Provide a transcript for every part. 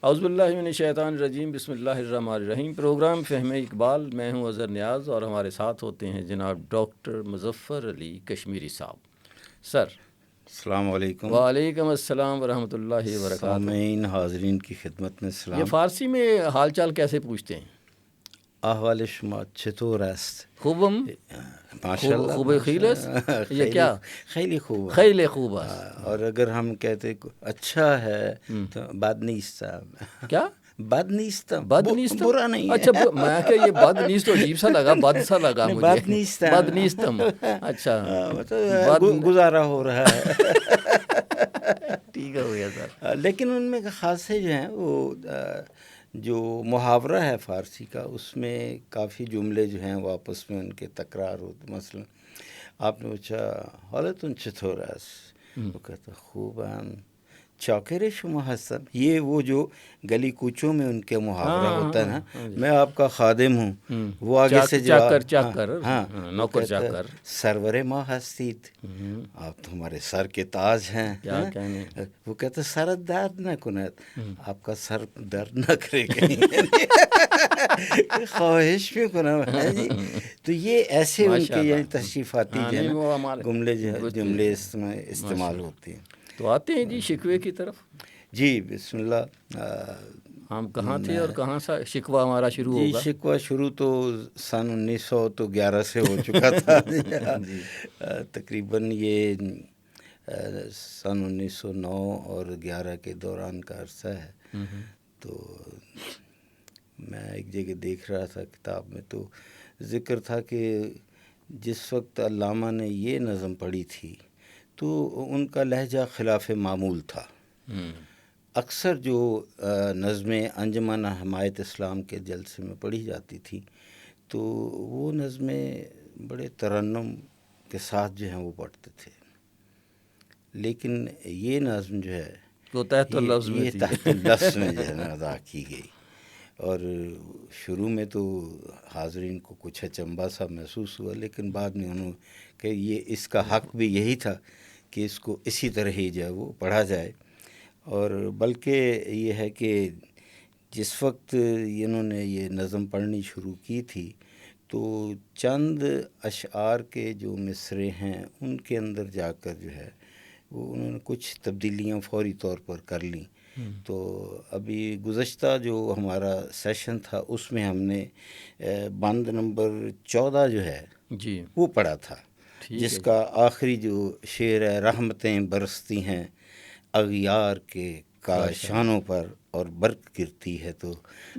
اعوذ باللہ من الشیطان الرجیم، بسم اللہ الرحمن الرحیم۔ پروگرام فہم اقبال، میں ہوں اظہر نیاز اور ہمارے ساتھ ہوتے ہیں جناب ڈاکٹر مظفر علی کشمیری صاحب۔ سر السلام علیکم۔ وعلیکم السلام ورحمۃ اللہ وبرکاتہ۔ سامعین حاضرین کی خدمت میں یہ سلام۔ فارسی میں حال چال کیسے پوچھتے ہیں؟ احوال شما چطور است؟ خوبم، ماشاءاللہ، خوب خیلس، یہ کیا؟ خیلی خوب، خیلی خوب است۔ اور اگر ہم کہتے اچھا ہے تو بد نیستم۔ کیا؟ بد نیستم، بد نیستم، برا نہیں ہے۔ اچھا میں کہ یہ بد نیست تو عجیب سا لگا، بد سا لگا مجھے۔ بد نیستم، بد نیستم، اچھا مطلب گزارا ہو رہا ہے۔ ٹھیک ہو گیا سر۔ لیکن ان میں خاصے جو ہیں وہ جو محاورہ ہے فارسی کا، اس میں کافی جملے جو ہیں وہ آپس میں ان کے تکرار ہوتے۔ مثلا آپ نے پوچھا حالتون چطور است، وہ کہتا خوبم، چاکر شما ہستم۔ یہ وہ جو گلی کوچوں میں ان کے محاورہ ہوتا ہے نا، میں آپ کا خادم ہوں، وہ آگے سے چاکر چاکر، نوکر چاکر، سرور ما ہستید، آپ تو ہمارے سر کے تاج ہیں۔ کیا کہنے، وہ کہتا سر درد نہ کند، آپ کا سر درد نہ کرے کہیں، خواہش بھی کنم جی۔ تو یہ ایسے ان کے یعنی تشریفاتی جو ہے جملے استعمال ہوتے ہیں۔ تو آتے ہیں جی شکوے کی طرف۔ جی بسم اللہ۔ ہم کہاں تھے اور کہاں سے شکوہ ہمارا شروع ہوگا؟ شکوہ شروع تو سن 1911 سے ہو چکا تھا۔ تقریباً یہ سن 1909 اور 11 کے دوران کا عرصہ ہے۔ تو میں ایک جگہ دیکھ رہا تھا کتاب میں، تو ذکر تھا کہ جس وقت علامہ نے یہ نظم پڑھی تھی تو ان کا لہجہ خلاف معمول تھا۔ اکثر جو نظمیں انجمن حمایت اسلام کے جلسے میں پڑھی جاتی تھی تو وہ نظمیں بڑے ترنم کے ساتھ جو ہیں وہ پڑھتے تھے، لیکن یہ نظم جو ہے وہ تحت اللفظ میں یہ تحت اللفظ میں جو ہے نا ادا کی گئی۔ اور شروع میں تو حاضرین کو کچھ اچنبھا سا محسوس ہوا، لیکن بعد میں انہوں کہ یہ اس کا حق بھی یہی تھا کہ اس کو اسی طرح ہی جو ہے وہ پڑھا جائے۔ اور بلکہ یہ ہے کہ جس وقت انہوں نے یہ نظم پڑھنی شروع کی تھی تو چند اشعار کے جو مصرے ہیں ان کے اندر جا کر جو ہے وہ انہوں نے کچھ تبدیلیاں فوری طور پر کر لیں۔ تو ابھی گزشتہ جو ہمارا سیشن تھا اس میں ہم نے بند نمبر 14 جو ہے جی وہ پڑھا تھا، جس کا آخری جو شعر ہے رحمتیں برستی ہیں اغیار کے کاشانوں پر اور برق گرتی ہے تو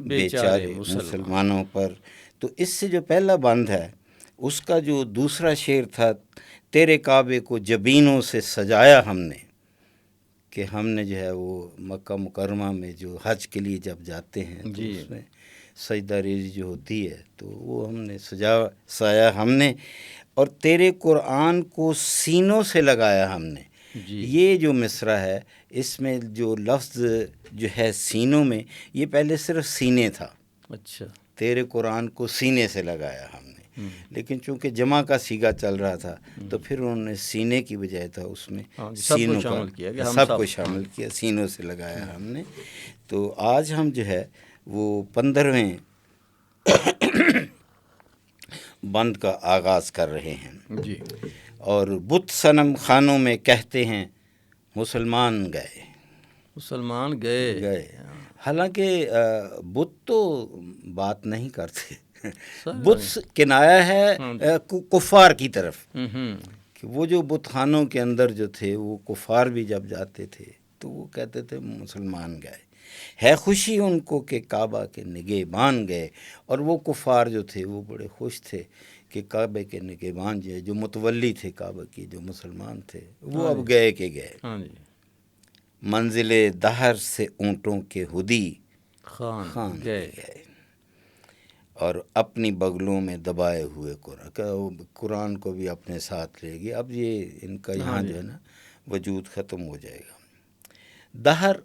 بیچارے مسلمانوں پر۔ تو اس سے جو پہلا بند ہے اس کا جو دوسرا شعر تھا تیرے کعبے کو جبینوں سے سجایا ہم نے، کہ ہم نے جو ہے وہ مکہ مکرمہ میں جو حج کے لیے جب جاتے ہیں تو اس میں سجدہ ریزی جو ہوتی ہے تو وہ ہم نے سایا ہم نے، اور تیرے قرآن کو سینوں سے لگایا ہم نے۔ یہ جو مصرع ہے اس میں جو لفظ جو ہے سینوں میں، یہ پہلے صرف سینے تھا۔ اچھا، تیرے قرآن کو سینے سے لگایا ہم نے، لیکن چونکہ جمع کا صیغہ چل رہا تھا تو پھر انہوں نے سینے کی بجائے تھا اس میں سینوں کا سب کو شامل کیا، سینوں سے لگایا ہم نے۔ تو آج ہم جو ہے وہ 15ویں بند کا آغاز کر رہے ہیں جی۔ اور بت صنم خانوں میں کہتے ہیں مسلمان گئے، مسلمان گئے۔ حالانکہ بت تو بات نہیں کرتے، بت کنایا ہے کفار کی طرف، کہ وہ جو بت خانوں کے اندر جو تھے وہ کفار بھی جب جاتے تھے تو وہ کہتے تھے مسلمان گئے۔ ہے خوشی ان کو کہ کعبہ کے نگہبان گئے، اور وہ کفار جو تھے وہ بڑے خوش تھے کہ کعبے کے نگہبان جو متولی تھے کعبہ کی، جو مسلمان تھے، وہ اب گئے کہ گئے۔ منزل دہر سے اونٹوں کے ہدی خان گئے، اور اپنی بغلوں میں دبائے ہوئے قرآن کو بھی اپنے ساتھ لے گی۔ اب یہ ان کا یہاں جو ہے نا وجود ختم ہو جائے گا۔ دہر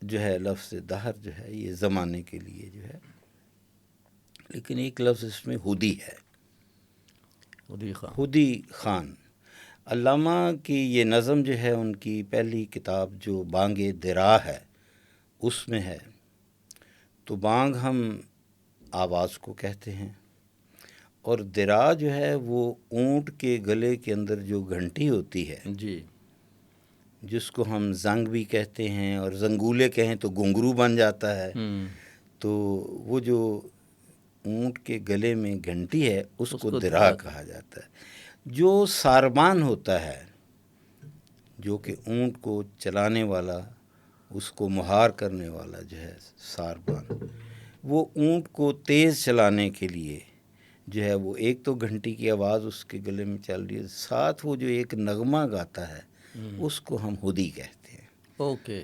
جو ہے، لفظ دہر جو ہے یہ زمانے کے لیے جو ہے، لیکن ایک لفظ اس میں ہدی ہے، ہدی خان۔ علامہ کی یہ نظم جو ہے ان کی پہلی کتاب جو بانگ درا ہے اس میں ہے تو بانگ ہم آواز کو کہتے ہیں، اور درا جو ہے وہ اونٹ کے گلے کے اندر جو گھنٹی ہوتی ہے جی، جس کو ہم زنگ بھی کہتے ہیں، اور زنگولے کہیں تو گھنگرو بن جاتا ہے، تو وہ جو اونٹ کے گلے میں گھنٹی ہے اس کو درا کہا جاتا ہے۔ جو ساربان ہوتا ہے، جو کہ اونٹ کو چلانے والا، اس کو مہار کرنے والا جو ہے ساربان، وہ اونٹ کو تیز چلانے کے لیے جو ہے وہ ایک تو گھنٹی کی آواز اس کے گلے میں چل رہی ہے، ساتھ وہ جو ایک نغمہ گاتا ہے اس کو ہم ہدی کہتے ہیں۔ اوکے،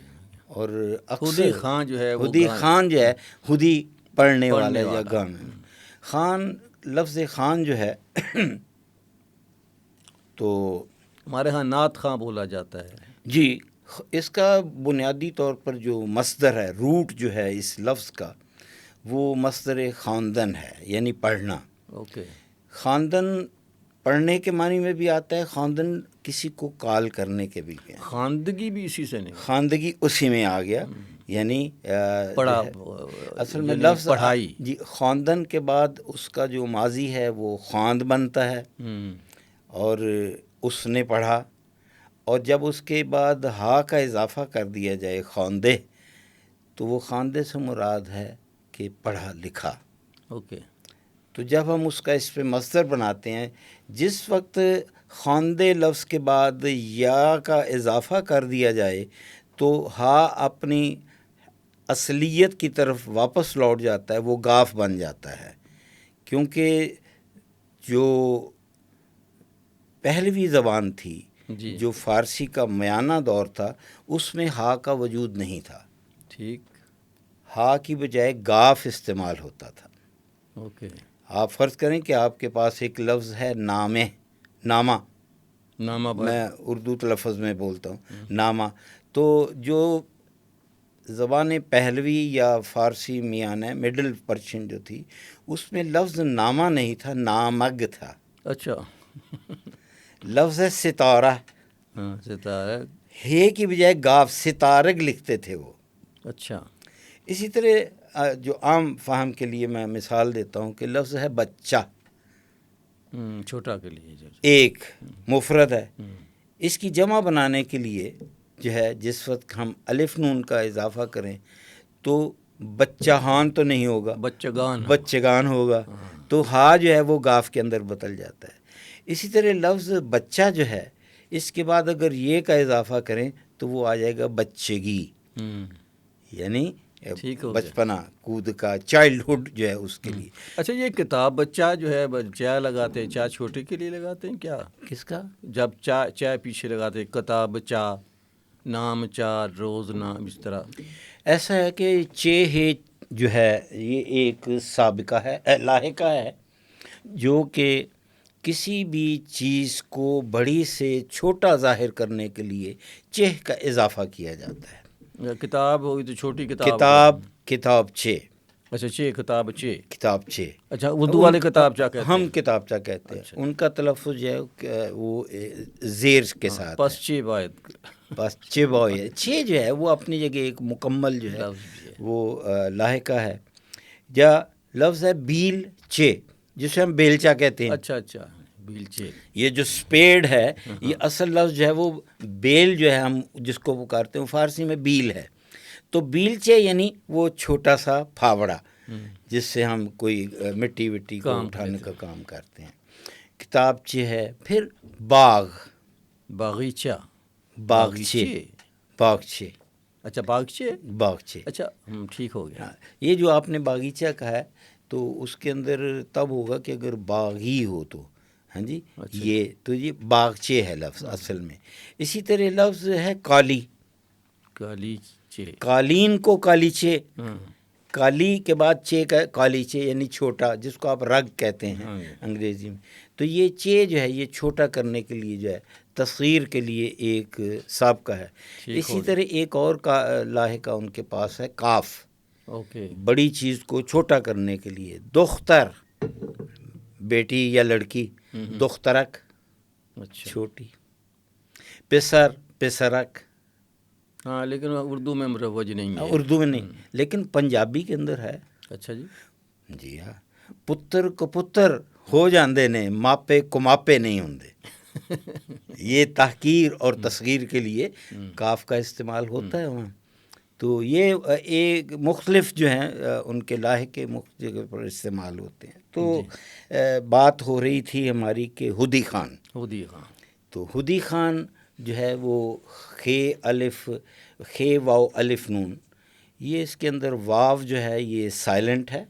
اور ہدی خان جو ہے وہ ہدی خان جو ہے ہدی پڑھنے والا یا گانے، خان لفظ خان جو ہے تو ہمارے ہاں نعت خاں بولا جاتا ہے۔ جی، اس کا بنیادی طور پر جو مصدر ہے، روٹ جو ہے اس لفظ کا، وہ مصدر خواندن ہے، یعنی پڑھنا۔ اوکے، خواندن پڑھنے کے معنی میں بھی آتا ہے، خواندن کسی کو کال کرنے کے بھی ہیں، خواندگی بھی اسی سے نہیں، خواندگی اسی میں آ گیا، یعنی پڑھا، اصل میں لفظ پڑھائی۔ جی، خواندن کے بعد اس کا جو ماضی ہے وہ خواند بنتا ہے، اور اس نے پڑھا، اور جب اس کے بعد ہا کا اضافہ کر دیا جائے خواندے، تو وہ خواندے سے مراد ہے کہ پڑھا لکھا۔ اوکے، تو جب ہم اس کا اس پہ مصدر بناتے ہیں، جس وقت خواندے لفظ کے بعد یا کا اضافہ کر دیا جائے تو ہا اپنی اصلیت کی طرف واپس لوٹ جاتا ہے، وہ گاف بن جاتا ہے، کیونکہ جو پہلوی زبان تھی، جی، جو فارسی کا میانہ دور تھا، اس میں ہا کا وجود نہیں تھا، ٹھیک، ہا کی بجائے گاف استعمال ہوتا تھا۔ اوکے، آپ فرض کریں کہ آپ کے پاس ایک لفظ ہے نامہ، میں اردو تلفظ میں بولتا ہوں نامہ، تو جو زبان پہلوی یا فارسی میانہ مڈل پرشین جو تھی، اس میں لفظ نامہ نہیں تھا، نامگ تھا۔ اچھا، لفظ ہے ستارہ، ہاں، ستارہ، ہے کی بجائے گاف، ستارگ لکھتے تھے وہ۔ اچھا، اسی طرح جو عام فہم کے لیے میں مثال دیتا ہوں کہ لفظ ہے بچہ، چھوٹا کے لیے ایک مفرد ہے، اس کی جمع بنانے کے لیے جو ہے جس وقت ہم الف نون کا اضافہ کریں تو بچہان تو نہیں ہوگا، بچگان ہوگا، تو ہا جو ہے وہ گاف کے اندر بدل جاتا ہے۔ اسی طرح لفظ بچہ جو ہے، اس کے بعد اگر یہ کا اضافہ کریں تو وہ آ جائے گا بچگی، یعنی بچپنا، کود کا، چائلڈہڈ جو ہے اس کے لیے۔ اچھا، یہ کتاب بچہ جو ہے چائے لگاتے ہیں، چائے چھوٹے کے لیے لگاتے ہیں کیا؟ کس کا؟ جب چائے پیچھے لگاتے ہیں، کتاب بچہ، نام چار، روز نام، اس طرح۔ ایسا ہے کہ ہے جو ہے یہ ایک سابقہ ہے، لاحقہ ہے، جو کہ کسی بھی چیز کو بڑی سے چھوٹا ظاہر کرنے کے لیے چہ کا اضافہ کیا جاتا ہے۔ کتاب ہوگی تو چھوٹی کتاب چھ، اچھا، کتاب چھ، اچھا، اردو والے کتاب چا کہتے ہیں، ہم کتاب چا کہتے ہیں، ان کا تلفظ جو ہے وہ زیر کے ساتھ پس چھ باید، بس چھ جو ہے وہ اپنی جگہ ایک مکمل جو ہے وہ لاحقہ ہے۔ یا لفظ ہے بیل چے، جسے ہم بیلچا کہتے ہیں۔ اچھا، بیلچے، یہ جو سپیڈ ہے، یہ اصل لفظ جو ہے وہ بیل جو ہے ہم جس کو پکارتے ہیں فارسی میں بیل ہے، تو بیلچے یعنی وہ چھوٹا سا پھاوڑا جس سے ہم کوئی مٹی وٹی کو اٹھانے کا کام کرتے ہیں۔ کتاب چہ ہے۔ پھر باغیچہ، باغچے، اچھا، باغچے، اچھا، ٹھیک ہو گیا۔ یہ جو آپ نے باغیچہ کہا ہے تو اس کے اندر تب ہوگا کہ اگر باغی ہو تو، ہاں جی، یہ تو یہ باغچے ہے لفظ اصل میں۔ اسی طرح لفظ ہے قالین کو کالیچے، کالی کے بعد چے کا کالیچے یعنی چھوٹا، جس کو آپ رگ کہتے ہیں انگریزی میں، تو یہ چے جو ہے یہ چھوٹا کرنے کے لیے جو ہے تصغیر کے لیے ایک سابقہ ہے۔ اسی طرح ایک اور لاحقہ ان کے پاس ہے کاف، بڑی چیز کو چھوٹا کرنے کے لیے۔ دختر، بیٹی یا لڑکی، دخترک، چھوٹی۔ پسر، پسرک، ہاں لیکن اردو میں مروج نہیں ہے. اردو میں نہیں، لیکن پنجابی کے اندر ہے. اچھا جی. جی ہاں، پتر کو پتر ہو جاندے نے، ماپے کو ماپے نہیں ہوندے. یہ تحقیر اور تصغیر کے لیے کاف کا استعمال ہوتا ہے وہاں. تو یہ ایک مختلف جو ہیں ان کے لاحقے مختلف جگہ پر استعمال ہوتے ہیں. تو بات ہو رہی تھی ہماری کہ ہدی خان. ہدی خان. تو ہدی خان جو ہے وہ خے واو الف نون، یہ اس کے اندر واو جو ہے یہ سائلنٹ ہے.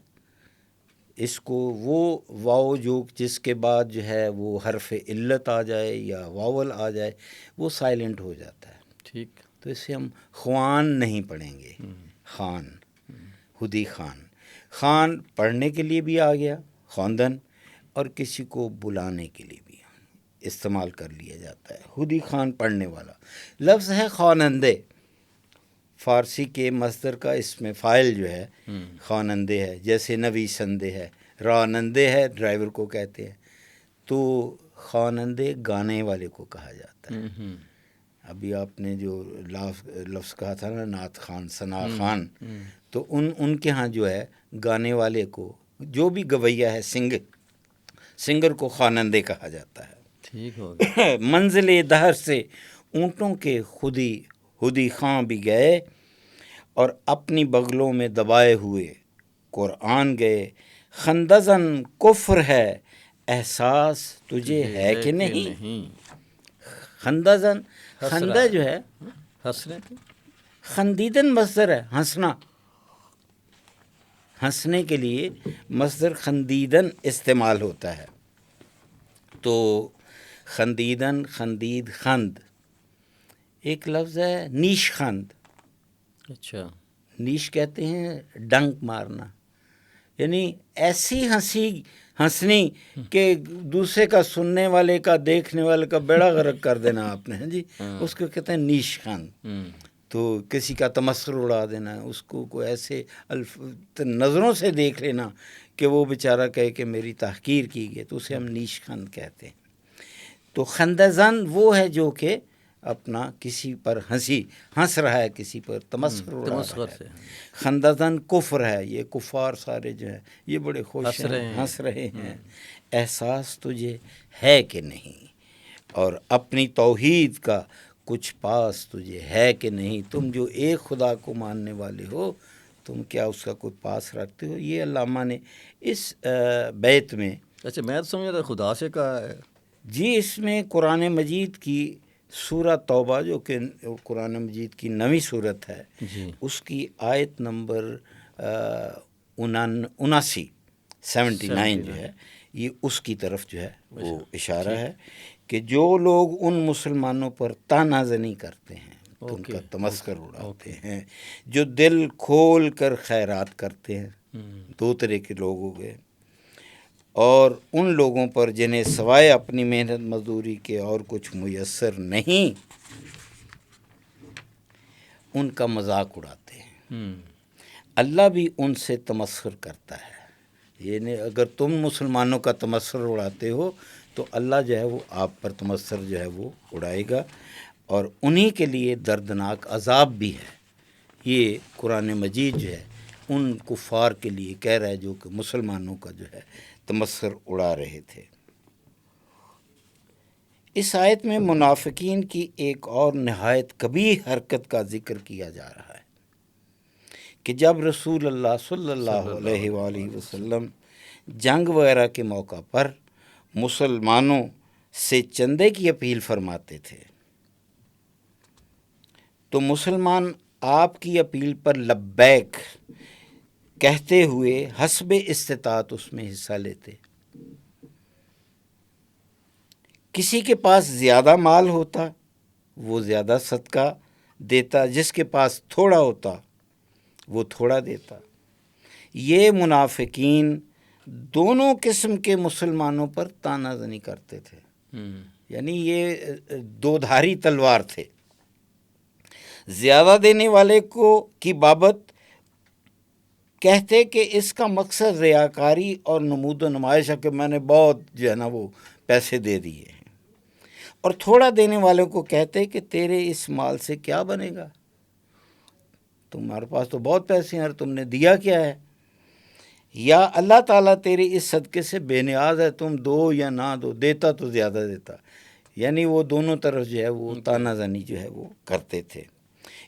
اس کو وہ واو جو جس کے بعد جو ہے وہ حرف علت آ جائے یا واول آ جائے وہ سائلنٹ ہو جاتا ہے. ٹھیک. تو اسے ہم خوان نہیں پڑھیں گے، خان. ہدی خان. خان پڑھنے کے لیے بھی آ گیا، خواندن، اور کسی کو بلانے کے لیے بھی استعمال کر لیا جاتا ہے. ہدی خان پڑھنے والا لفظ ہے. خوانندے فارسی کے مصدر کا اس میں فاعل جو ہے خوانندے ہے، جیسے نویسندے ہے، رانندے ہے، ڈرائیور کو کہتے ہیں. تو خوانندے گانے والے کو کہا جاتا ہے. ابھی آپ نے جو لفظ کہا تھا نا، نعت خان، ثنا خان، تو ان کے ہاں جو ہے گانے والے کو، جو بھی گویہ ہے، سنگر کو خوانندے کہا جاتا ہے. ٹھیک ہو گیا. منزل دہر سے اونٹوں کے ہدی خاں بھی گئے، اور اپنی بغلوں میں دبائے ہوئے قرآن گئے. خندزن کفر ہے احساس تجھے ہے کہ نہیں. خندزن، خندہ جو ہے ہنسنے، خندیدن مصدر ہے، ہنسنا. ہنسنے کے لیے مصدر خندیدن استعمال ہوتا ہے. تو خندیدن، خندید، خند. ایک لفظ ہے نیش خند. اچھا. نیش کہتے ہیں ڈنک مارنا، یعنی ایسی ہنسنی کہ دوسرے کا، سننے والے کا، دیکھنے والے کا بیڑا غرق کر دینا آپ نے. جی اس کو کہتے ہیں نیش خند. تو کسی کا تمسخر اڑا دینا، اس کو کوئی ایسے نظروں سے دیکھ لینا کہ وہ بیچارہ کہے کہ میری تحقیر کی گئی، تو اسے ہم نیش خند کہتے ہیں. تو خندزن وہ ہے جو کہ اپنا کسی پر ہنس رہا ہے، کسی پر تمسخر اڑا رہا ہے. خندزن کفر ہے، یہ کفار سارے جو ہیں یہ بڑے خوش ہیں، ہنس رہے ہیں. احساس تجھے ہے کہ نہیں، اور اپنی توحید کا کچھ پاس تجھے ہے کہ نہیں. تم جو ایک خدا کو ماننے والے ہو، تم کیا اس کا کوئی پاس رکھتے ہو. یہ علامہ نے اس بیت میں. اچھا، میں تو سمجھ رہا خدا سے کہا ہے. جی، اس میں قرآن مجید کی سورہ توبہ، جو کہ قرآن مجید کی 9ویں صورت ہے، اس کی آیت نمبر 79 جو ہے، یہ اس کی طرف جو ہے وہ اشارہ ہے کہ جو لوگ ان مسلمانوں پر طعنہ زنی کرتے ہیں، ان کا تمسخر اڑاتے ہیں، جو دل کھول کر خیرات کرتے ہیں. 2 طرح کے لوگ ہو گئے. اور ان لوگوں پر جنہیں سوائے اپنی محنت مزدوری کے اور کچھ میسر نہیں، ان کا مذاق اڑاتے ہیں. اللہ بھی ان سے تمسخر کرتا ہے. یعنی اگر تم مسلمانوں کا تمسخر اڑاتے ہو تو اللہ جو ہے وہ آپ پر تمسخر جو ہے وہ اڑائے گا، اور انہی کے لیے دردناک عذاب بھی ہے. یہ قرآن مجید جو ہے ان کفار کے لیے کہہ رہا ہے جو کہ مسلمانوں کا جو ہے تمسخر اڑا رہے تھے. اس آیت میں منافقین کی ایک اور نہایت قبیح حرکت کا ذکر کیا جا رہا ہے کہ جب رسول اللہ صلی اللہ علیہ وآلہ وسلم جنگ وغیرہ کے موقع پر مسلمانوں سے چندے کی اپیل فرماتے تھے تو مسلمان آپ کی اپیل پر لبیک کہتے ہوئے حسب استطاعت اس میں حصہ لیتے. کسی کے پاس زیادہ مال ہوتا وہ زیادہ صدقہ دیتا، جس کے پاس تھوڑا ہوتا وہ تھوڑا دیتا. یہ منافقین دونوں قسم کے مسلمانوں پر طعنہ زنی کرتے تھے. یعنی یہ 2 دھاری تلوار تھے. زیادہ دینے والے کی بابت کہتے کہ اس کا مقصد ریاکاری اور نمود و نمائش ہے کہ میں نے بہت جو ہے نا وہ پیسے دے دیے ہیں، اور تھوڑا دینے والوں کو کہتے کہ تیرے اس مال سے کیا بنے گا، تمہارے پاس تو بہت پیسے ہیں اور تم نے دیا کیا ہے؟ یا اللہ تعالیٰ تیرے اس صدقے سے بے نیاز ہے، تم دو یا نہ دو، دیتا تو زیادہ دیتا. یعنی وہ دونوں طرف جو ہے وہ تانا زنی جو ہے وہ کرتے تھے.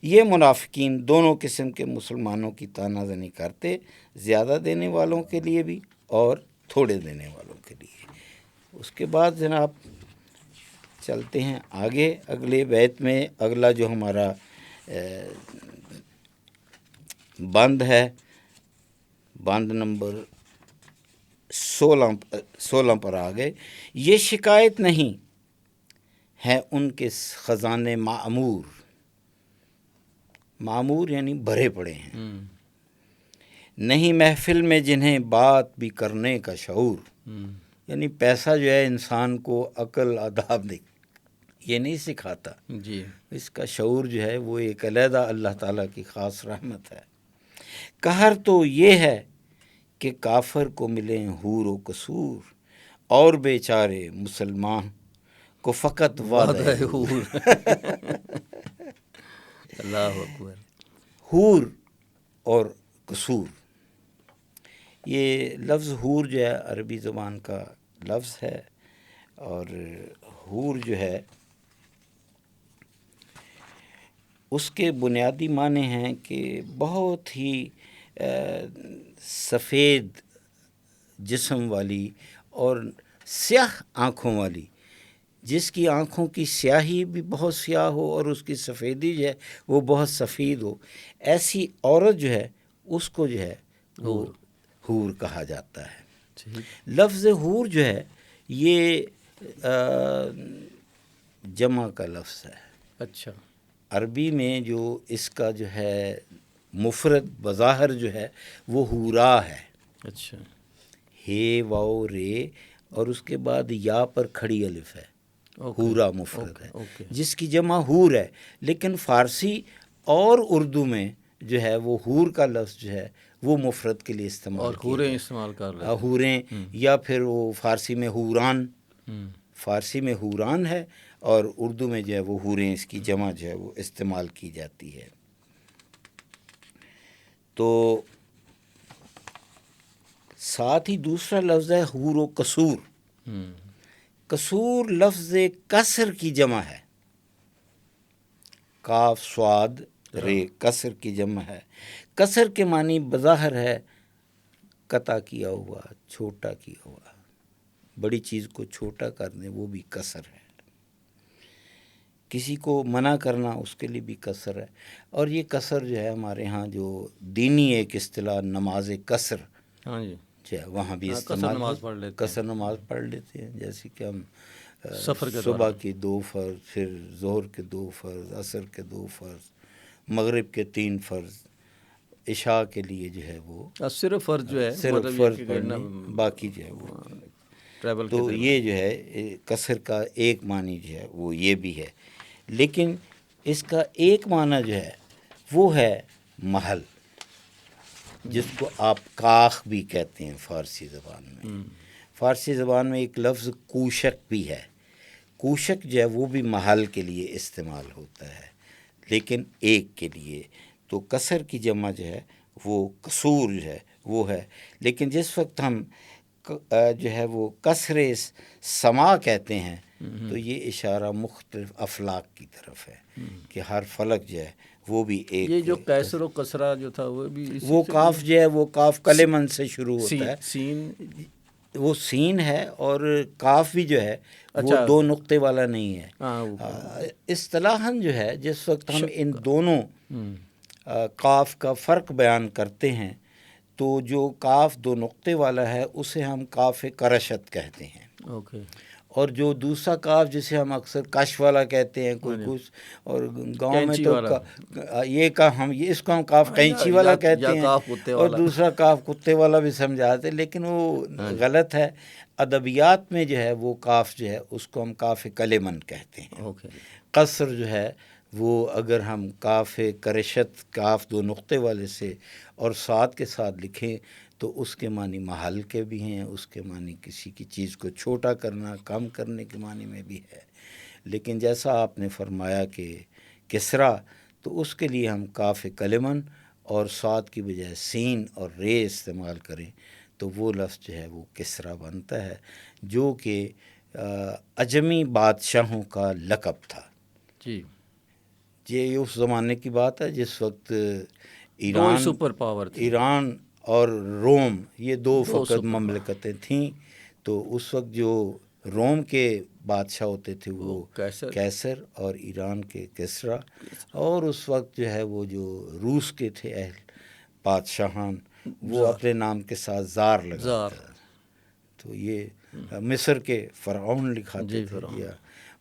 یہ منافقین دونوں قسم کے مسلمانوں کی تانا زنی کرتے، زیادہ دینے والوں کے لیے بھی اور تھوڑے دینے والوں کے لیے. اس کے بعد جناب چلتے ہیں آگے اگلے بیت میں. اگلا جو ہمارا بند ہے، بند نمبر 16 پر آ گئے. یہ شکایت نہیں ہے ان کے خزانے معمور. معمور یعنی بھرے پڑے ہیں. نہیں محفل میں جنہیں بات بھی کرنے کا شعور. یعنی پیسہ جو ہے انسان کو عقل آداب یہ نہیں سکھاتا جی. اس کا شعور جو ہے وہ ایک علیحدہ اللہ تعالیٰ کی خاص رحمت ہے. قہر تو یہ ہے کہ کافر کو ملیں حور و قصور، اور بیچارے مسلمان کو فقط وعدہ حور. اللہ اکبر. حور اور قصور، یہ لفظ حور جو ہے عربی زبان کا لفظ ہے، اور حور جو ہے اس کے بنیادی معنی ہیں کہ بہت ہی سفید جسم والی اور سیاہ آنکھوں والی، جس کی آنکھوں کی سیاہی بھی بہت سیاہ ہو اور اس کی سفیدی جو ہے وہ بہت سفید ہو، ایسی عورت جو ہے اس کو جو ہے وہ حور کہا جاتا ہے. لفظ حور جو ہے یہ جمع کا لفظ ہے. اچھا. عربی میں جو اس کا جو ہے مفرد بظاہر جو ہے وہ حورا ہے. اچھا. ہے واو رے اور اس کے بعد یا پر کھڑی الف ہے، حورا مفرد ہے، جس کی جمع حور ہے. لیکن فارسی اور اردو میں جو ہے وہ حور کا لفظ جو ہے وہ مفرد کے لیے استعمال اور حوریں استعمال کر رہے ہیں. حوریں یا پھر وہ فارسی میں حوران، فارسی میں حوران ہے اور اردو میں جو ہے وہ حوریں اس کی جمع جو ہے وہ استعمال کی جاتی ہے. تو ساتھ ہی دوسرا لفظ ہے حور و قصور. قصور لفظ کسر کی جمع ہے، کاف صاد رے کسر کی جمع ہے. کسر کے معنی بظاہر ہے قطع کیا ہوا، چھوٹا کیا ہوا، بڑی چیز کو چھوٹا کر دیں وہ بھی کسر ہے. کسی کو منع کرنا اس کے لیے بھی کسر ہے. اور یہ کسر جو ہے ہمارے ہاں جو دینی ایک اصطلاح نماز کسر، ہاں جی، وہاں بھی استعمال کسر نماز پڑھ لیتے ہیں. جیسے کہ ہم صبح کی 2 فرض، پھر ظہر کے 2 فرض، عصر کے 2 فرض، مغرب کے 3 فرض، عشاء کے لیے جو ہے وہ صرف فرض جو ہے صرف فرض پڑھنے، باقی جو ہے وہ ٹریول. تو یہ جو ہے کسر کا ایک معنی جو ہے وہ یہ بھی ہے. لیکن اس کا ایک معنی جو ہے وہ ہے محل، جس کو آپ کاخ بھی کہتے ہیں فارسی زبان میں. فارسی زبان میں ایک لفظ کوشک بھی ہے. کوشک جو ہے وہ بھی محل کے لیے استعمال ہوتا ہے، لیکن ایک کے لیے. تو کسر کی جمع جو ہے وہ قصور جو ہے وہ ہے. لیکن جس وقت ہم جو ہے وہ کسر سما کہتے ہیں تو یہ اشارہ مختلف افلاک کی طرف ہے کہ ہر فلک جو ہے وہ بھی ایک. یہ جو کیسر و کسرا جو تھا وہ بھی وہ کاف جو ہے وہ کاف کلمن سے شروع ہوتا ہے. سین وہ سین ہے اور کاف بھی جو ہے وہ 2 نقطے والا نہیں ہے. اصطلاحاً جو ہے جس وقت ہم ان دونوں کاف کا فرق بیان کرتے ہیں تو جو کاف 2 نقطے والا ہے اسے ہم کاف کرشت کہتے ہیں. اور جو دوسرا کاف جسے ہم اکثر کش والا کہتے ہیں کوئی کچھ، اور گاؤں میں تو اس کو ہم کاف کینچی والا کہتے ہیں، اور دوسرا کاف کتے والا بھی سمجھاتے ہیں، لیکن وہ غلط ہے. ادبیات میں جو ہے وہ کاف جو ہے اس کو ہم کاف کلمن کہتے ہیں. قصر جو ہے وہ اگر ہم کاف کرشت کاف 2 نقطے والے سے اور ساتھ کے ساتھ لکھیں تو اس کے معنی محل کے بھی ہیں، اس کے معنی کسی کی چیز کو چھوٹا کرنا، کم کرنے کے معنی میں بھی ہے. لیکن جیسا آپ نے فرمایا کہ کسرا، تو اس کے لیے ہم کاف کلمن اور صاد کی بجائے سین اور رے استعمال کریں تو وہ لفظ جو ہے وہ کسرا بنتا ہے، جو کہ عجمی بادشاہوں کا لقب تھا۔ جی، یہ اس زمانے کی بات ہے جس وقت دو سپر پاور تھی، ایران اور روم، یہ دو فقط سپر مملکتیں تھیں۔ تو اس وقت جو روم کے بادشاہ ہوتے تھے وہ کیسر اور ایران کے کسرا، اور اس وقت جو ہے وہ جو روس کے تھے اہل بادشاہان وہ اپنے نام کے ساتھ زار لگاتے تھے۔ تو یہ مصر کے فرعون لکھاتے تھے، یا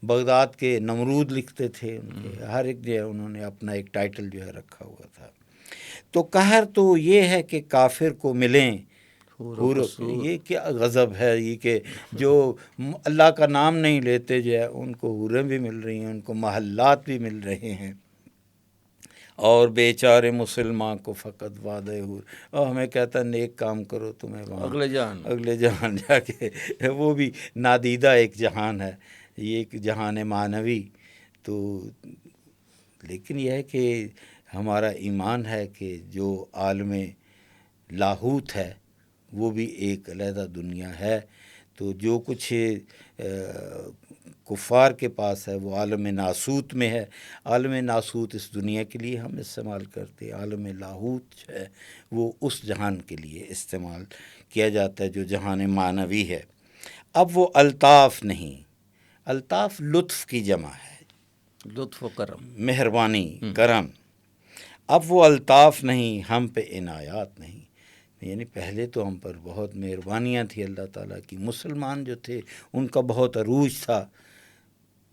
بغداد کے نمرود لکھتے تھے، ان کے ہر ایک جو ہے انہوں نے اپنا ایک ٹائٹل جو ہے رکھا ہوا تھا۔ تو قہر تو یہ ہے کہ کافر کو ملیں حور، یہ کیا غضب ہے یہ کہ جو اللہ کا نام نہیں لیتے جو ہے ان کو حوریں بھی مل رہی ہیں، ان کو محلات بھی مل رہے ہیں، اور بیچارے مسلمان کو فقط وعدہ حور، اور ہمیں کہتا نیک کام کرو تمہیں وہاں اگلے جہان جا کے، وہ بھی نادیدہ ایک جہان ہے، یہ ایک جہان معنوی۔ تو لیکن یہ ہے کہ ہمارا ایمان ہے کہ جو عالم لاہوت ہے وہ بھی ایک علیحدہ دنیا ہے۔ تو جو کچھ کفار کے پاس ہے وہ عالم ناسوت میں ہے۔ عالم ناسوت اس دنیا کے لیے ہم استعمال کرتے، عالم لاہوت جو ہے وہ اس جہان کے لیے استعمال کیا جاتا ہے جو جہان معنوی ہے۔ اب وہ الطاف نہیں، الطاف لطف کی جمع ہے، لطف و کرم، مہربانی، کرم۔ اب وہ الطاف نہیں، ہم پہ عنایات نہیں، یعنی پہلے تو ہم پر بہت مہربانیاں تھیں اللہ تعالیٰ کی۔ مسلمان جو تھے ان کا بہت عروج تھا،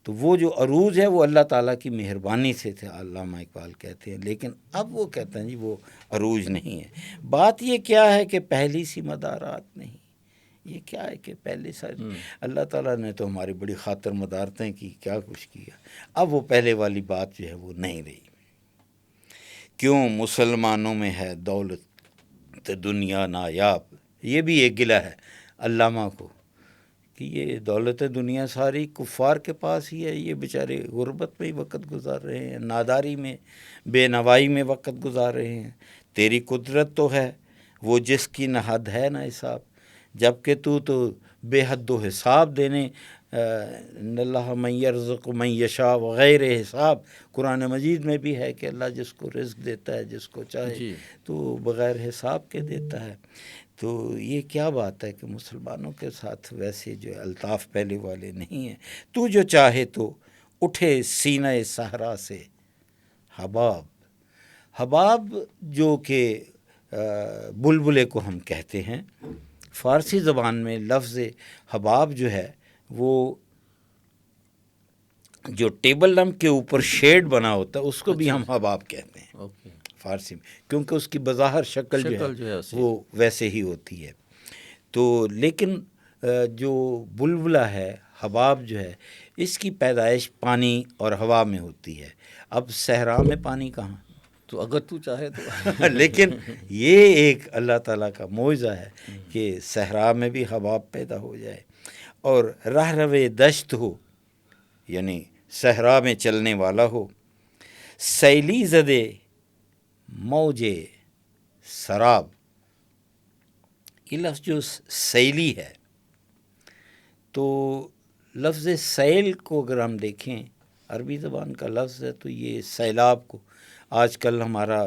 تو وہ جو عروج ہے وہ اللہ تعالیٰ کی مہربانی سے تھے، علامہ اقبال کہتے ہیں۔ لیکن اب وہ کہتے ہیں جی وہ عروج نہیں ہے۔ بات یہ کیا ہے کہ پہلی سی مدارات نہیں، یہ کیا ہے کہ پہلے ساری اللہ تعالیٰ نے تو ہماری بڑی خاطر مدارتیں کی، کیا کچھ کیا، اب وہ پہلے والی بات جو ہے وہ نہیں رہی۔ کیوں مسلمانوں میں ہے دولت دنیا نایاب، یہ بھی ایک گلہ ہے علامہ کو کہ یہ دولت دنیا ساری کفار کے پاس ہی ہے، یہ بیچارے غربت میں ہی وقت گزار رہے ہیں، ناداری میں، بے نوائی میں وقت گزار رہے ہیں۔ تیری قدرت تو ہے وہ جس کی نہ حد ہے نہ حساب، جبکہ تو بے حد و حساب دینے، ان اللہ من یرزق من یشاء وغیر حساب، قرآن مجید میں بھی ہے کہ اللہ جس کو رزق دیتا ہے جس کو چاہے تو بغیر حساب کے دیتا ہے۔ تو یہ کیا بات ہے کہ مسلمانوں کے ساتھ ویسے جو الطاف پہلے والے نہیں ہیں۔ تو جو چاہے تو اٹھے سینہ صحرا سے حباب، حباب جو کہ بلبلے کو ہم کہتے ہیں، فارسی زبان میں لفظ حباب جو ہے وہ جو ٹیبل لمپ کے اوپر شیڈ بنا ہوتا ہے اس کو بھی ہم حباب کہتے ہیں فارسی میں، کیونکہ اس کی بظاہر شکل جو ہے وہ ویسے ہی ہوتی ہے۔ تو لیکن جو بلبلہ ہے، حباب جو ہے، اس کی پیدائش پانی اور ہوا میں ہوتی ہے۔ اب صحرا میں پانی کہاں، تو اگر تو چاہے تو لیکن یہ ایک اللہ تعالیٰ کا معجزہ ہے کہ صحرا میں بھی حباب پیدا ہو جائے، اور راہ روے دشت ہو، یعنی صحرا میں چلنے والا ہو، سیلی زدے موجے سراب۔ یہ لفظ جو سیلی ہے، تو لفظ سیل کو اگر ہم دیکھیں عربی زبان کا لفظ ہے، تو یہ سیلاب کو، آج کل ہمارا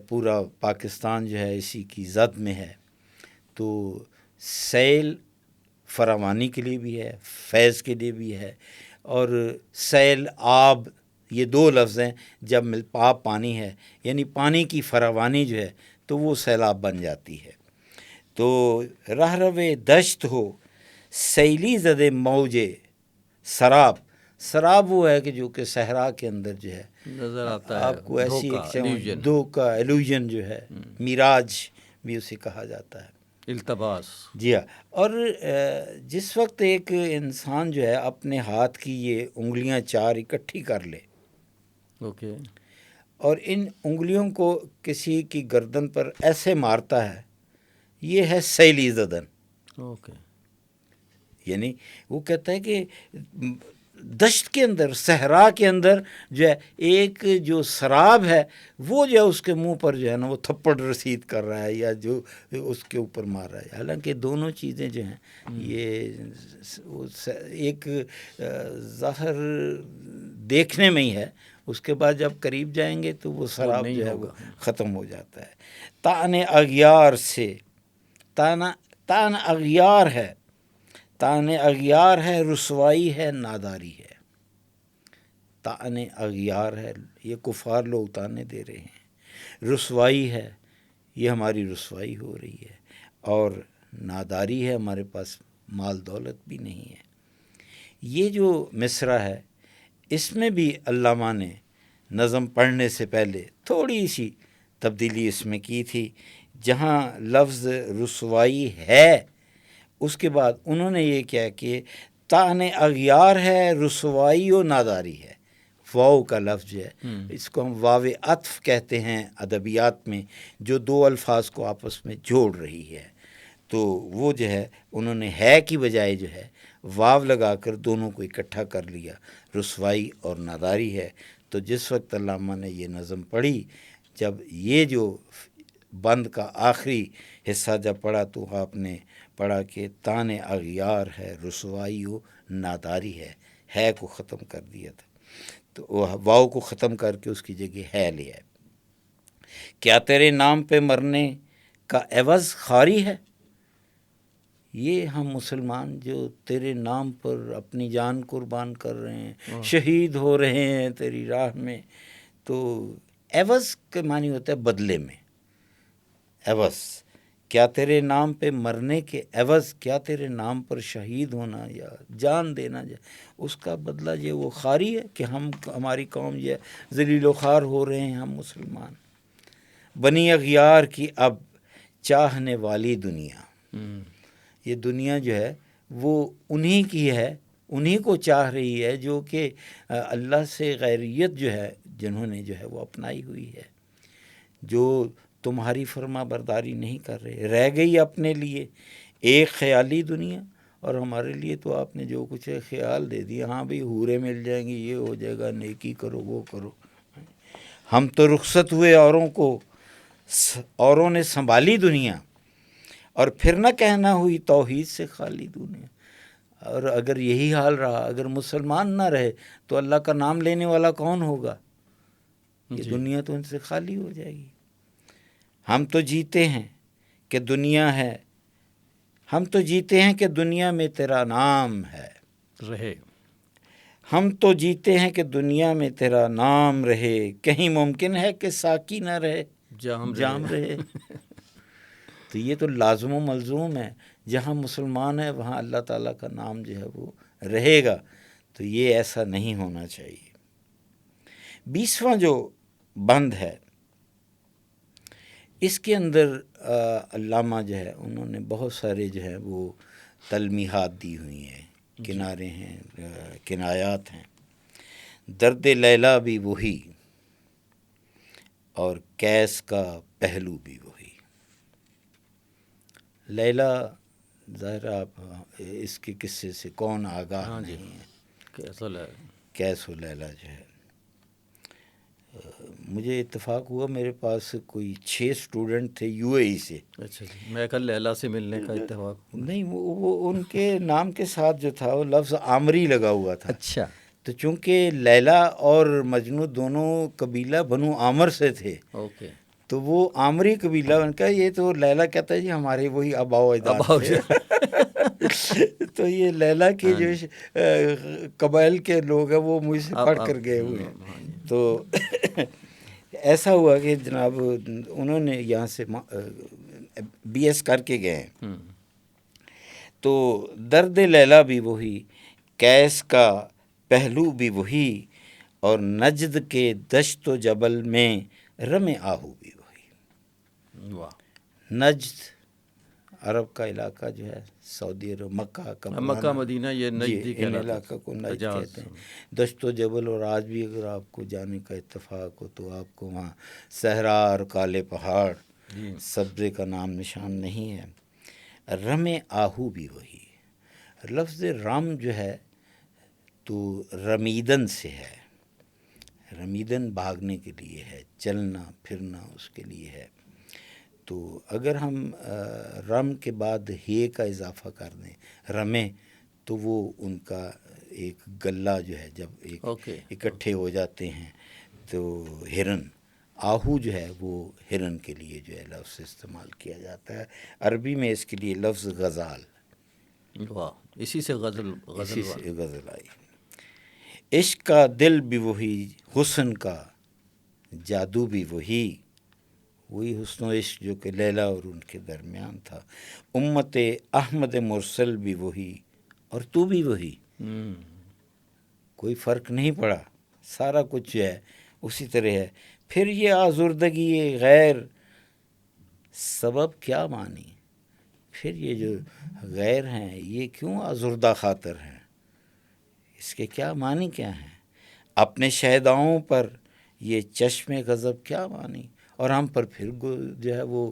پورا پاکستان جو ہے اسی کی زد میں ہے۔ تو سیل فراوانی کے لیے بھی ہے، فیض کے لیے بھی ہے، اور سیل آب، یہ دو لفظ ہیں، جب آب پانی ہے یعنی پانی کی فراوانی جو ہے تو وہ سیلاب بن جاتی ہے۔ تو راہ روے دشت ہو، سیلی زدے موجے سراب، سراب وہ ہے کہ جو کہ صحرا کے اندر جو ہے نظر آتا ہے، آپ کو ایسی ایک دھوکا، ایلوژن جو ہے، میراج بھی اسے کہا جاتا ہے، التباس۔ جی ہاں۔ اور جس وقت ایک انسان جو ہے اپنے ہاتھ کی یہ انگلیاں چار اکٹھی کر لے، اور ان انگلیوں کو کسی کی گردن پر ایسے مارتا ہے، یہ ہے سیلی زدن۔ یعنی وہ کہتا ہے کہ دشت کے اندر، صحرا کے اندر جو ہے ایک جو سراب ہے وہ جو ہے اس کے منہ پر جو ہے نا وہ تھپڑ رسید کر رہا ہے یا جو اس کے اوپر مار رہا ہے. حالانکہ دونوں چیزیں جو ہیں یہ ایک ظاہر دیکھنے میں ہی ہے، اس کے بعد جب قریب جائیں گے تو وہ سراب جو ہے وہ ختم ہو جاتا ہے. تان اغیار سے، تان اغیار ہے، تان اغیار ہے، رسوائی ہے، ناداری ہے. تان اغیار ہے، یہ کفار لوگ تانے دے رہے ہیں. رسوائی ہے، یہ ہماری رسوائی ہو رہی ہے. اور ناداری ہے، ہمارے پاس مال دولت بھی نہیں ہے. یہ جو مصرع ہے اس میں بھی علامہ نے نظم پڑھنے سے پہلے تھوڑی سی تبدیلی اس میں کی تھی. جہاں لفظ رسوائی ہے اس کے بعد انہوں نے یہ کیا کہ تان اغیار ہے، رسوائی و ناداری ہے. واو کا لفظ جو ہے اس کو ہم واو عطف کہتے ہیں ادبیات میں، جو دو الفاظ کو آپس میں جوڑ رہی ہے. تو وہ جو ہے انہوں نے ہے کی بجائے جو ہے واو لگا کر دونوں کو اکٹھا کر لیا، رسوائی اور ناداری ہے. تو جس وقت علامہ نے یہ نظم پڑھی، جب یہ جو بند کا آخری حصہ جب پڑھا تو آپ نے پڑھا کہ تان اغیار ہے، رسوائی و ناداری ہے کو ختم کر دیا تھا. تو واو کو ختم کر کے اس کی جگہ ہے لیا. کیا تیرے نام پہ مرنے کا عوض خواری ہے؟ یہ ہم مسلمان جو تیرے نام پر اپنی جان قربان کر رہے ہیں، شہید ہو رہے ہیں تیری راہ میں، تو عوض کے معنی ہوتا ہے بدلے میں. عوض کیا تیرے نام پہ مرنے کے عوض، کیا تیرے نام پر شہید ہونا یا جان دینا اس کا بدلہ یہ وہ خواری ہے کہ ہماری قوم یہ ذلیل و خوار ہو رہے ہیں ہم مسلمان. بنی اغیار کی اب چاہنے والی دنیا، یہ دنیا جو ہے وہ انہی کی ہے، انہی کو چاہ رہی ہے جو کہ اللہ سے غیریت جو ہے جنہوں نے جو ہے وہ اپنائی ہوئی ہے، جو تمہاری فرما برداری نہیں کر رہے. رہ گئی اپنے لیے ایک خیالی دنیا، اور ہمارے لیے تو آپ نے جو کچھ ہے خیال دے دیا. ہاں بھئی حوریں مل جائیں گی، یہ ہو جائے گا، نیکی کرو وہ کرو. ہم تو رخصت ہوئے اوروں نے سنبھالی دنیا، اور پھر نہ کہنا ہوئی توحید سے خالی دنیا. اور اگر یہی حال رہا، اگر مسلمان نہ رہے تو اللہ کا نام لینے والا کون ہوگا؟ یہ دنیا تو ان سے خالی ہو جائے گی. ہم تو جیتے ہیں کہ دنیا ہے، ہم تو جیتے ہیں کہ دنیا میں تیرا نام ہے رہے. ہم تو جیتے ہیں کہ دنیا میں تیرا نام رہے. کہیں ممکن ہے کہ ساقی نہ رہے، جام رہے. تو یہ تو لازم و ملزوم ہے، جہاں مسلمان ہے وہاں اللہ تعالیٰ کا نام جو ہے وہ رہے گا. تو یہ ایسا نہیں ہونا چاہیے. 20واں جو بند ہے اس کے اندر علامہ جو ہے انہوں نے بہت سارے جو ہے وہ تلمیحات دی ہوئی ہیں، کنارے ہیں، کنایات ہیں. درد لیلا بھی وہی اور کیس کا پہلو بھی وہی. لیلا ظاہر آپ اس کے قصے سے کون آگاہ نہیں ہے. کیس و لیلا جو ہے مجھے اتفاق ہوا میرے پاس کوئی 6 اسٹوڈنٹ تھے یو اے ای سے. اچھا جی، میں کل لیلا سے ملنے کا اتفاق نہیں، وہ ان کے نام کے ساتھ جو تھا وہ لفظ عامری لگا ہوا تھا. اچھا. تو چونکہ لیلا اور مجنو دونوں قبیلہ بنو عامر سے تھے، اوکے، تو وہ عامری قبیلہ ان کا. یہ تو لیلا کہتا ہے جی ہمارے وہی آبا و اجداد تھے. تو یہ لیلا کے جو قبائل کے لوگ ہیں وہ مجھ سے پڑھ کر گئے ہوئے ہیں. تو ایسا ہوا کہ جناب انہوں نے یہاں سے بی ایس کر کے گئے ہیں. تو درد لیلا بھی وہی، کیس کا پہلو بھی وہی، اور نجد کے دشت و جبل میں رم آہو بھی وہی. نجد عرب کا علاقہ جو ہے، سعودی عرب، مکہ مدینہ، یہ نجدی ان علاقہ کو نجد کہتے ہیں. دشت و جبل. اور آج بھی اگر آپ کو جانے کا اتفاق ہو تو آپ کو وہاں صحرا اور کالے پہاڑ، سبزے کا نام نشان نہیں ہے. رم آہو بھی وہی. لفظ رم جو ہے تو رمیدن سے ہے، رمیدن بھاگنے کے لیے ہے، چلنا پھرنا اس کے لیے ہے۔ تو اگر ہم رم کے بعد ہے کا اضافہ کر دیں، رمے، تو وہ ان کا ایک گلہ جو ہے جب ایک اکٹھے ہو جاتے ہیں تو ہرن، آہو جو ہے وہ ہرن کے لیے جو ہے لفظ استعمال کیا جاتا ہے۔ عربی میں اس کے لیے لفظ غزال، واہ، اسی سے غزل آئی۔ عشق کا دل بھی وہی، حسن کا جادو بھی وہی حسن و عشق جو کہ لیلا اور ان کے درمیان تھا۔ امت احمد مرسل بھی وہی، اور تو بھی وہی، کوئی فرق نہیں پڑا، سارا کچھ جو ہے اسی طرح ہے۔ پھر یہ آزردگی غیر سبب کیا مانی، پھر یہ جو غیر ہیں یہ کیوں آزردہ خاطر ہیں، اس کے کیا معنی کیا ہیں؟ اپنے شہداؤں پر یہ چشم غضب کیا مانی، اور ہم پر پھر جو ہے وہ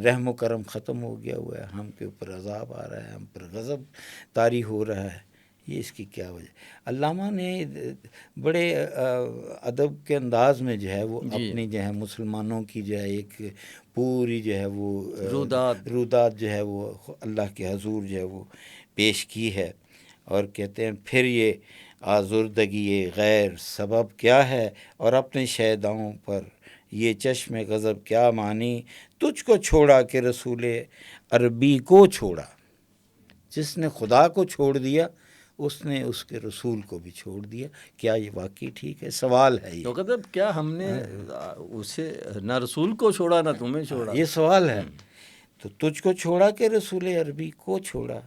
رحم و کرم ختم ہو گیا ہوا ہے، ہم کے اوپر عذاب آ رہا ہے، ہم پر غضب طاری ہو رہا ہے، یہ اس کی کیا وجہ؟ علامہ نے بڑے ادب کے انداز میں جو ہے وہ اپنی جو ہے مسلمانوں کی جو ہے ایک پوری جو ہے وہ رودات جو ہے وہ اللہ کے حضور جو ہے وہ پیش کی ہے، اور کہتے ہیں پھر یہ آزردگی غیر سبب کیا ہے، اور اپنے شہداؤں پر یہ چشم غضب کیا مانی، تجھ کو چھوڑا کہ رسول عربی کو چھوڑا۔ جس نے خدا کو چھوڑ دیا اس نے اس کے رسول کو بھی چھوڑ دیا، کیا یہ واقعی ٹھیک ہے؟ سوال ہے یہ، تو مطلب کیا ہم نے اسے نہ رسول کو چھوڑا نہ تمہیں چھوڑا، یہ سوال ہے۔ تو تجھ کو چھوڑا کہ رسول عربی کو چھوڑا،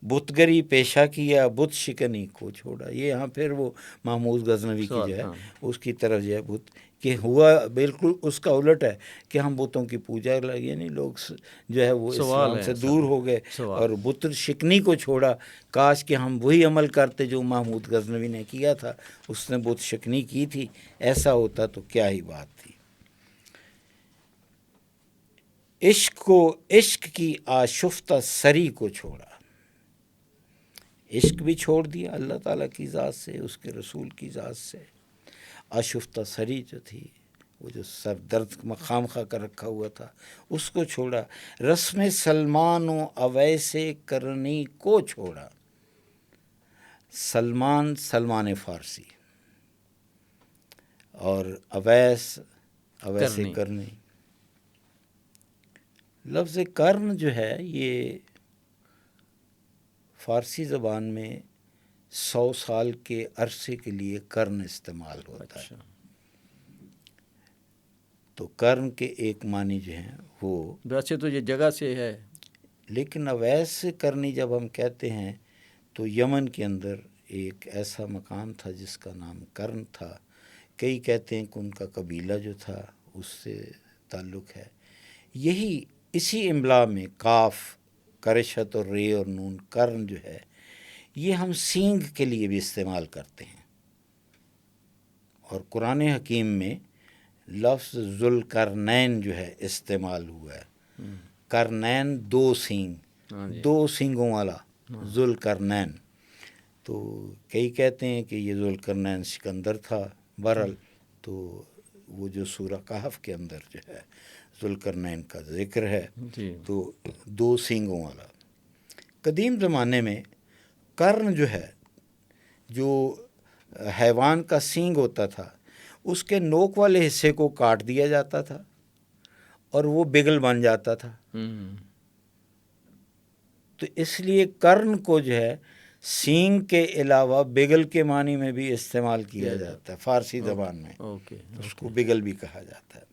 بتگری پیشہ کیا بت شکنی کو چھوڑا۔ یہ یہاں پھر وہ محمود غزنوی کی جو ہے اس کی طرف جو ہے بت کہ ہوا بالکل اس کا الٹ ہے کہ ہم بتوں کی پوجا یعنی لوگ جو ہے وہ اسلام سے دور ہو گئے اور بت شکنی کو چھوڑا۔ کاش کہ ہم وہی عمل کرتے جو محمود غزنوی نے کیا تھا، اس نے بت شکنی کی تھی، ایسا ہوتا تو کیا ہی بات تھی۔ عشق کی آشفتہ سری کو چھوڑا، عشق بھی چھوڑ دیا اللہ تعالیٰ کی ذات سے، اس کے رسول کی ذات سے۔ آشفتہ سری جو تھی، وہ جو سر درد مقام خواہ کر رکھا ہوا تھا، اس کو چھوڑا۔ رسم سلمان و اویس کرنی کو چھوڑا، سلمان فارسی اور اویس کرنی۔ لفظ کرن جو ہے یہ فارسی زبان میں 100 سال کے عرصے کے لیے کرن استعمال ہوتا ہے۔ تو کرن کے ایک معنی جو ہیں وہ ویسے تو یہ جگہ سے ہے، لیکن اویس کرنی جب ہم کہتے ہیں تو یمن کے اندر ایک ایسا مقام تھا جس کا نام کرن تھا۔ کئی کہتے ہیں کہ ان کا قبیلہ جو تھا اس سے تعلق ہے۔ یہی اسی املا میں کاف، کرشت اور رے اور نون، کرن جو ہے یہ ہم سینگ کے لیے بھی استعمال کرتے ہیں، اور قرآن حکیم میں لفظ ذوالقرنین جو ہے استعمال ہوا ہے۔ کرنین دو سینگ، دو سینگوں والا ذوالقرنین۔ تو کئی کہتے ہیں کہ یہ ذوالقرنین سکندر تھا، بہرحال تو وہ جو سورہ کہف کے اندر جو ہے ذوالقرنین کا ذکر ہے، تو دو سینگوں والا۔ قدیم زمانے میں کرن جو ہے، جو حیوان کا سینگ ہوتا تھا، اس کے نوک والے حصے کو کاٹ دیا جاتا تھا اور وہ بگل بن جاتا تھا۔ تو اس لیے کرن کو جو ہے سینگ کے علاوہ بگل کے معنی میں بھی استعمال کیا جاتا ہے فارسی زبان میں، اس کو بگل بھی کہا جاتا ہے۔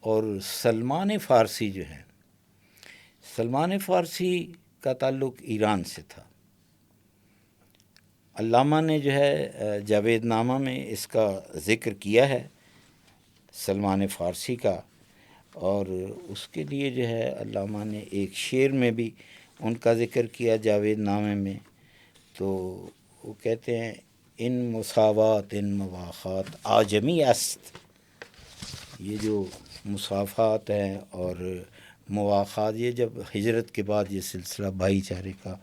اور سلمان فارسی جو ہے، سلمان فارسی کا تعلق ایران سے تھا۔ علامہ نے جو ہے جاوید نامہ میں اس کا ذکر کیا ہے سلمان فارسی کا، اور اس کے لیے جو ہے علامہ نے ایک شعر میں بھی ان کا ذکر کیا جاوید نامے میں۔ تو وہ کہتے ہیں ان مساوات ان مواخات آجمی است، یہ جو مسافات ہیں اور مواخات، یہ جب ہجرت کے بعد یہ سلسلہ بھائی چارے کا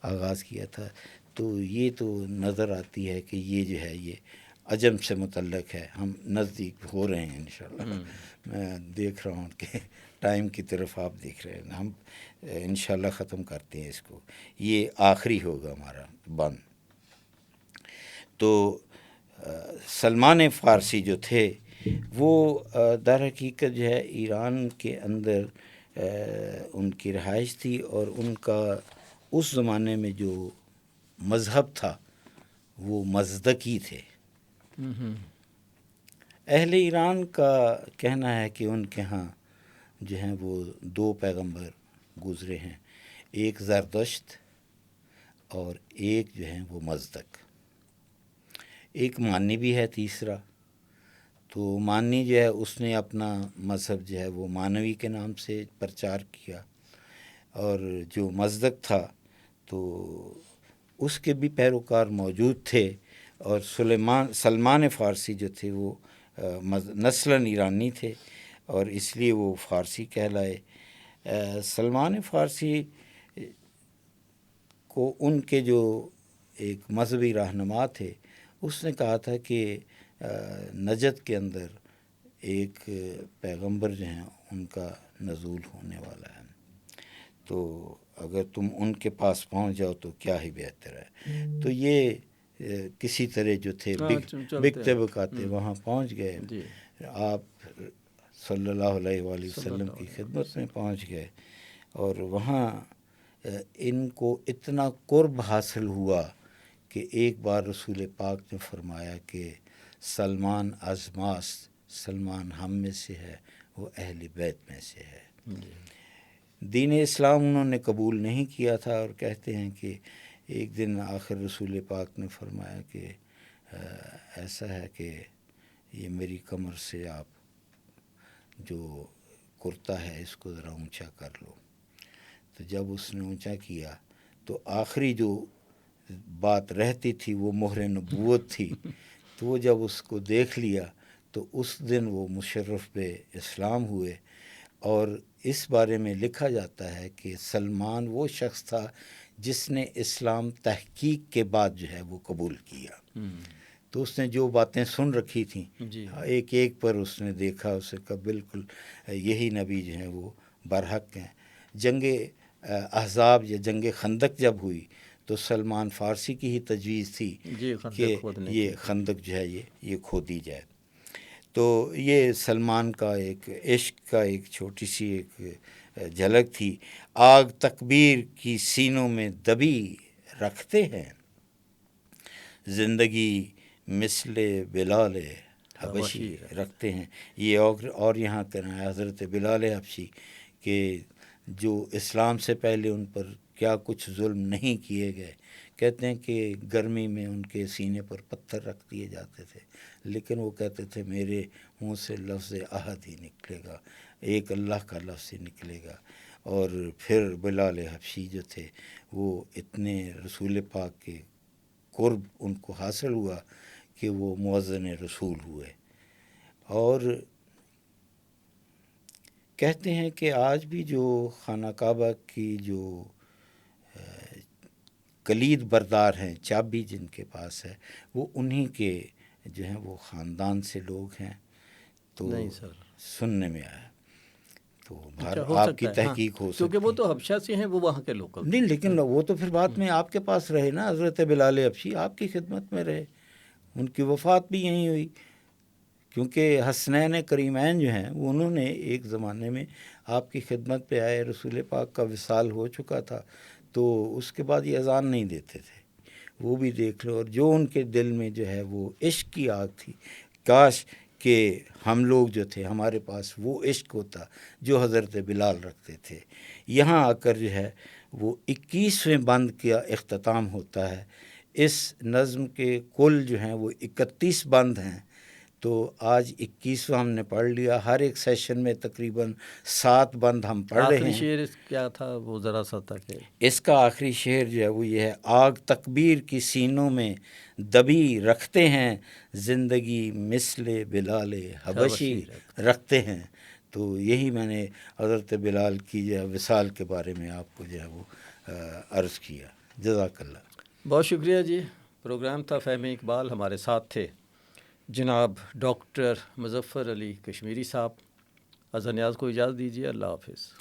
آغاز کیا تھا تو یہ تو نظر آتی ہے کہ یہ جو ہے یہ عجم سے متعلق ہے. ہم نزدیک ہو رہے ہیں انشاءاللہ. میں دیکھ رہا ہوں کہ ٹائم کی طرف آپ دیکھ رہے ہیں. ہم انشاءاللہ ختم کرتے ہیں اس کو. یہ آخری ہوگا ہمارا بند. تو سلمان فارسی جو تھے وہ در حقیقت جو ہے ایران کے اندر ان کی رہائش تھی، اور ان کا اس زمانے میں جو مذہب تھا وہ مزدکی تھے. اہل ایران کا کہنا ہے کہ ان کے ہاں جو ہیں وہ 2 پیغمبر گزرے ہیں، ایک زردشت اور ایک جو ہیں وہ مزدک. ایک مانی بھی ہے تیسرا. تو مانی جو ہے اس نے اپنا مذہب جو ہے وہ مانوی کے نام سے پرچار کیا، اور جو مزدک تھا تو اس کے بھی پیروکار موجود تھے. اور سلمان فارسی جو تھے وہ نسلاً ایرانی تھے، اور اس لیے وہ فارسی کہلائے. سلمان فارسی کو ان کے جو ایک مذہبی رہنما تھے اس نے کہا تھا کہ نجد کے اندر ایک پیغمبر جو ہیں ان کا نزول ہونے والا ہے، تو اگر تم ان کے پاس پہنچ جاؤ تو کیا ہی بہتر ہے. تو یہ کسی طرح جو تھے بکتے بکاتے وہاں پہنچ گئے. آپ صلی اللہ علیہ وآلہ وسلم کی خدمت میں پہنچ گئے، اور وہاں ان کو اتنا قرب حاصل ہوا کہ ایک بار رسول پاک نے فرمایا کہ سلمان ازماس، سلمان ہم میں سے ہے، وہ اہل بیت میں سے ہے. دین اسلام انہوں نے قبول نہیں کیا تھا، اور کہتے ہیں کہ ایک دن آخر رسول پاک نے فرمایا کہ ایسا ہے کہ یہ میری کمر سے آپ جو کرتا ہے اس کو ذرا اونچا کر لو. تو جب اس نے اونچا کیا تو آخری جو بات رہتی تھی وہ مہر نبوت تھی. تو وہ جب اس کو دیکھ لیا تو اس دن وہ مشرف بے اسلام ہوئے. اور اس بارے میں لکھا جاتا ہے کہ سلمان وہ شخص تھا جس نے اسلام تحقیق کے بعد جو ہے وہ قبول کیا. تو اس نے جو باتیں سن رکھی تھیں ایک ایک پر اس نے دیکھا، اسے کہا بالکل یہی نبی جو ہیں وہ برحق ہیں. جنگ احزاب یا جنگ خندق جب ہوئی تو سلمان فارسی کی ہی تجویز تھی کہ یہ خندق جو ہے یہ کھودی جائے. تو یہ سلمان کا ایک عشق کا ایک چھوٹی سی ایک جھلک تھی. آگ تکبیر کی سینوں میں دبی رکھتے ہیں، زندگی مثل بلال حبشی رکھتے ہیں. یہ اور یہاں کہنا ہے حضرت بلال حبشی کہ جو اسلام سے پہلے ان پر کیا کچھ ظلم نہیں کیے گئے. کہتے ہیں کہ گرمی میں ان کے سینے پر پتھر رکھ دیے جاتے تھے، لیکن وہ کہتے تھے میرے منہ سے لفظ احد ہی نکلے گا، ایک اللہ کا لفظ ہی نکلے گا. اور پھر بلال حبشی جو تھے وہ اتنے رسول پاک کے قرب ان کو حاصل ہوا کہ وہ مؤذن رسول ہوئے. اور کہتے ہیں کہ آج بھی جو خانہ کعبہ کی جو کلید بردار ہیں، چابی جن کے پاس ہے، وہ انہی کے جو ہیں وہ خاندان سے لوگ ہیں. تو نہیں سر سننے میں آیا. تو آپ کی تحقیق ہو سکتی کیونکہ وہ تو حبشہ سے ہیں، وہ وہاں کے لوکل نہیں، لیکن وہ تو پھر بعد میں آپ کے پاس رہے نا. حضرت بلال حبشی آپ کی خدمت میں رہے، ان کی وفات بھی یہیں ہوئی. کیونکہ حسنین کریمین جو ہیں وہ انہوں نے ایک زمانے میں آپ کی خدمت پہ آئے. رسول پاک کا وصال ہو چکا تھا تو اس کے بعد یہ اذان نہیں دیتے تھے. وہ بھی دیکھ لو. اور جو ان کے دل میں جو ہے وہ عشق کی آگ تھی. کاش کہ ہم لوگ جو تھے ہمارے پاس وہ عشق ہوتا جو حضرت بلال رکھتے تھے. یہاں آ کر جو ہے وہ 21ویں بند کا اختتام ہوتا ہے. اس نظم کے کل جو ہیں وہ 31 بند ہیں. تو آج 21واں ہم نے پڑھ لیا. ہر ایک سیشن میں تقریباً 7 بند ہم پڑھ رہے ہیں. آخری شعر کیا تھا وہ ذرا سا تھا کہ اس کا آخری شعر جو ہے وہ یہ ہے: آگ تکبیر کی سینوں میں دبی رکھتے ہیں، زندگی مثل بلال حبشی رکھتے ہیں. تو یہی میں نے حضرت بلال کی جو ہے وصال کے بارے میں آپ کو جو ہے وہ عرض کیا. جزاک اللہ. بہت شکریہ جی. پروگرام تھا فہم اقبال. ہمارے ساتھ تھے جناب ڈاکٹر مظفر علی کشمیری صاحب. اظہر نیاز کو اجازت دیجیے. اللہ حافظ.